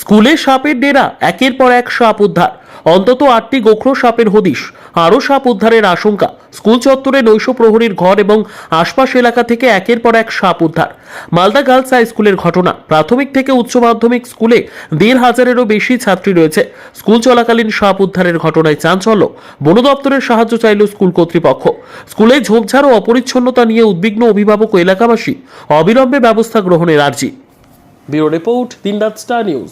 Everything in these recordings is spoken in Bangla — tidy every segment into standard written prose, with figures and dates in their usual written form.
স্কুলে সাপের ডেরা, একের পর এক সাপ উদ্ধার। অন্তত 8টি গোখরো সাপের হদিশ, আরও সাপ উদ্ধারের আশঙ্কা। স্কুল চত্বরে নৈশ প্রহরীর ঘর এবং আশপাশ এলাকা থেকে একের পর এক সাপ উদ্ধার। মালদা গার্লস হাই স্কুলের ঘটনা। প্রাথমিক থেকে উচ্চ মাধ্যমিক স্কুলে 1,500-এরও বেশি ছাত্রী রয়েছে। স্কুল চলাকালীন সাপ উদ্ধারের ঘটনায় চাঞ্চল্য। বন দপ্তরের সাহায্য চাইল স্কুল কর্তৃপক্ষ। স্কুলে ঝোপঝাড় ও অপরিচ্ছন্নতা নিয়ে উদ্বিগ্ন অভিভাবক ও এলাকাবাসী। অবিলম্বে ব্যবস্থা গ্রহণের আর্জি। ব্যুরো রিপোর্ট, দিনরাত স্টার নিউজ।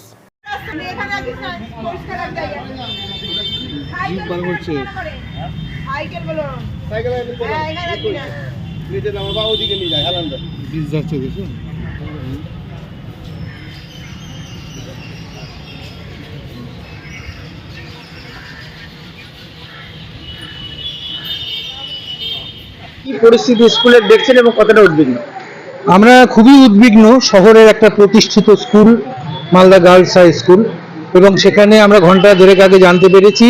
কি পরিস্থিতি স্কুলের দেখছেন এবং কতটা উদ্বিগ্ন? আমরা খুবই উদ্বিগ্ন। শহরের একটা প্রতিষ্ঠিত school Malda girls high school, এবং সেখানে আমরা ঘন্টা দেড়েক আগে জানতে পেরেছি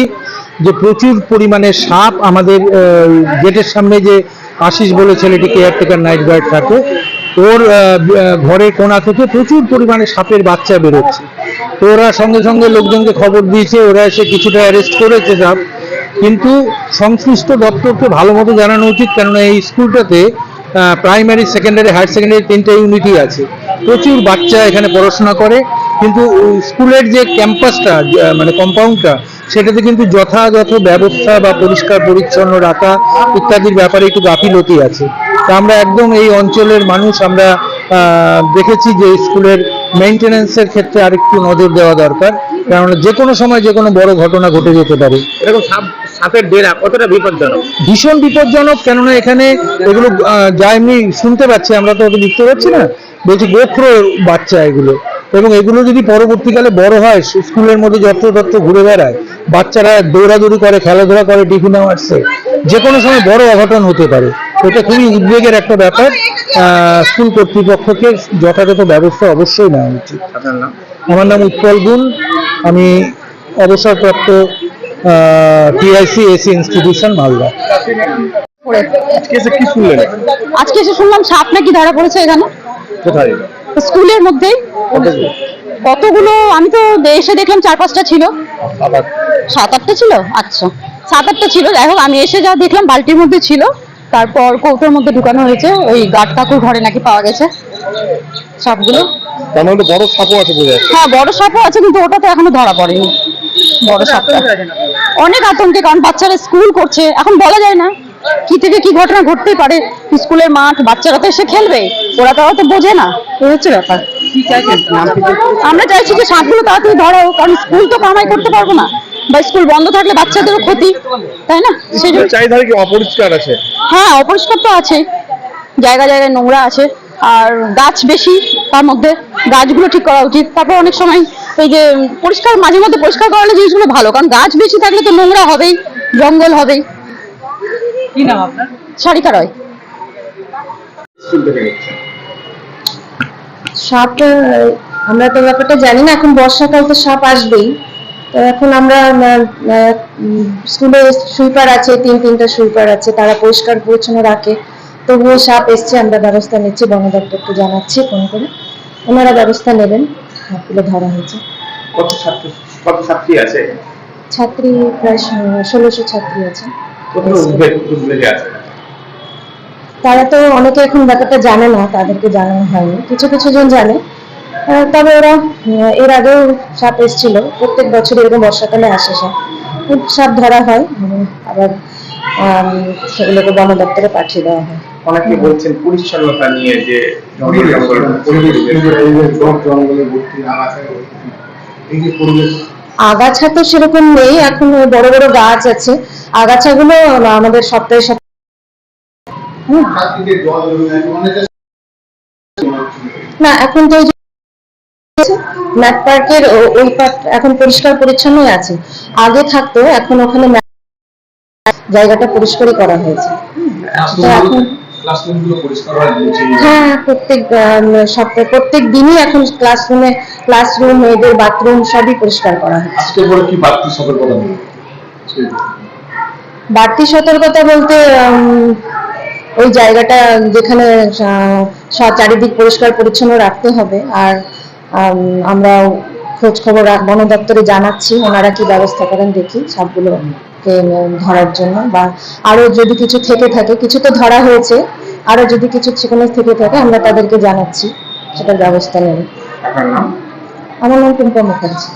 যে প্রচুর পরিমাণে সাপ আমাদের গেটের সামনে যে আশিস বলে ছেলেটি কেয়ারটেকার নাইট গার্ড থাকে, ওর ঘরের কোণা থেকে প্রচুর পরিমাণে সাপের বাচ্চা বেরোচ্ছে। তো ওরা সঙ্গে সঙ্গে লোকজনকে খবর দিয়েছে, ওরা এসে কিছুটা অ্যারেস্ট করেছে সাপ। কিন্তু সংশ্লিষ্ট দপ্তরকে ভালো মতো জানানো উচিত, কেননা এই স্কুলটাতে প্রাইমারি, সেকেন্ডারি, হায়ার সেকেন্ডারি 3টে ইউনিটই আছে। প্রচুর বাচ্চা এখানে পড়াশোনা করে, কিন্তু স্কুলের যে ক্যাম্পাসটা মানে কম্পাউন্ডটা, সেটাতে কিন্তু যথাযথ ব্যবস্থা বা পরিষ্কার পরিচ্ছন্ন রাখা ইত্যাদির ব্যাপারে একটু গাফিলতি আছে। তা আমরা একদম এই অঞ্চলের মানুষ, আমরা দেখেছি যে স্কুলের মেইনটেনেন্সের ক্ষেত্রে আরেকটু নজর দেওয়া দরকার, কেননা যে কোনো সময় যে কোনো বড় ঘটনা ঘটে যেতে পারে। এরকম সাপের ডেরা কতটা বিপজ্জনক? ভীষণ বিপজ্জনক, কেননা এখানে এগুলো যা এমনি শুনতে পাচ্ছি, আমরা তো ওটা লিখতে পারছি না, বলছি গোখরো বাচ্চা এগুলো, এবং এগুলো যদি পরবর্তীকালে বড় হয়, স্কুলের মধ্যে যত্রতত্র ঘুরে বেড়ায়, বাচ্চারা দৌড়াদৌড়ি করে, খেলাধুলা করে, টিফিন আওয়ার্সে, যে কোনো সময় বড় অঘটন হতে পারে। এটা খুবই উদ্বেগের একটা ব্যাপার। স্কুল কর্তৃপক্ষকে যথাযথ ব্যবস্থা অবশ্যই নেওয়া উচিত। আপনার নাম? আমার নাম উৎপল গুণ, আমি অবসরপ্রাপ্ত টিআইসি এসি ইনস্টিটিউশন মালদা। আজকে এসে কি শুনলেন? আজকে এসে শুনলাম সাপ নাকি ধরা পড়েছে এখানে কোথায়? স্কুলের মধ্যেই। কতগুলো আমি তো এসে দেখলাম 4-5টা ছিল। 7-8টা ছিল। আচ্ছা, 7-8টা ছিল। যাই হোক, আমি এসে যা দেখলাম বালতির মধ্যে ছিল, তারপর কৌটোর মধ্যে ঢুকানো হয়েছে। ওই গার্ড কাকুর ঘরে নাকি পাওয়া গেছে সাপগুলো। তার মধ্যে বড় সাপও আছে বোঝা যাচ্ছে। হ্যাঁ, বড় সাপও আছে, কিন্তু ওটা তো এখনো ধরা পড়েনি। বড় সাপটা অনেক আতঙ্কে, কারণ বাচ্চারা স্কুল করছে, এখন বলা যায় না কি থেকে কি ঘটনা ঘটতেই পারে। স্কুলের মাঠ, বাচ্চারা তো এসে খেলবে, ওরা তো বোঝে না। এই হচ্ছে ব্যাপার। আমরা চাইছি যে সাপগুলো তাড়াতাড়ি ধরা হোক, কারণ স্কুল তো কামাই করতে পারবো না, বা স্কুল বন্ধ থাকলে বাচ্চাদেরও ক্ষতি, তাই না? সেজন্য চারিধারে কি অপরিষ্কার আছে? হ্যাঁ, অপরিষ্কার তো আছে, জায়গায় জায়গায় নোংরা আছে, আর গাছ বেশি, তার মধ্যে গাছগুলো ঠিক করা উচিত। তারপর অনেক সময় এই যে পরিষ্কার, মাঝে মধ্যে পরিষ্কার করালে জিনিসগুলো ভালো, কারণ গাছ বেশি থাকলে তো নোংরা হবেই, জঙ্গল হবেই। কি নাম আপনার? সারিকা রয়। সাপ, আমরা তো ব্যাপারটা জানি না। এখন বর্ষাকাল, তো সাপ আসবেই। তো এখন আমরা স্কুলে সুইপার আছে, 3টা সুইপার আছে, তারা পরিষ্কার পরিচ্ছন্ন রাখে। তবুও সাপ এসছে, আমরা ব্যবস্থা নিচ্ছি, বন দপ্তরকে জানাচ্ছি ফোন করে, ওনারা ব্যবস্থা নেবেন। সাপগুলো ধরা হয়েছে। কত ছাত্রী আছে? ছাত্রী প্রায় 1600 ছাত্রী আছে। তারা তো অনেকে এখন ব্যাপারটা জানে না, তাদেরকে জানানো হয়নি, কিছু কিছু জন জানে। তবে ওরা এর আগেও সাপ এসেছিল, প্রত্যেক বছর এরকম বর্ষাকালে আসে সাপ, সাপ ধরা হয়, আবার সেগুলোকে বন দপ্তরে পাঠিয়ে দেওয়া হয়। অনেকে বলছেন পরিচ্ছন্নতা নিয়ে যে আগাছা তো সেরকম নেই, এখন বড় বড় গাছ আছে। আগাছাগুলো আমাদের সপ্তাহে না, এখন তো ম্যাট পার্কের ওই পার্ক এখন পরিষ্কার পরিচ্ছন্নই আছে। আগে থাকতো, এখন ওখানে জায়গাটা পরিষ্কারই করা হয়েছে। হ্যাঁ, প্রত্যেক সপ্তাহে, প্রত্যেক দিনই এখন ক্লাসরুম, মেয়েদের বাথরুম সবই পরিষ্কার করা হয়। বাড়তি সতর্কতা বলতে ওই জায়গাটা যেখানে চারিদিক পরিষ্কার পরিচ্ছন্ন রাখতে হবে। আর আমরা খোঁজ খবর বন দপ্তরে জানাচ্ছি, ওনারা কি ব্যবস্থা করেন দেখি সাপগুলোকে ধরার জন্য। বা আরো যদি কিছু থেকে থাকে, কিছু তো ধরা হয়েছে, আরো যদি কিছু সেখানে থেকে থাকে আমরা তাদেরকে জানাচ্ছি, সেটার ব্যবস্থা নেব। আপনার নাম? আমার নাম টুম্পা মুখার্জি।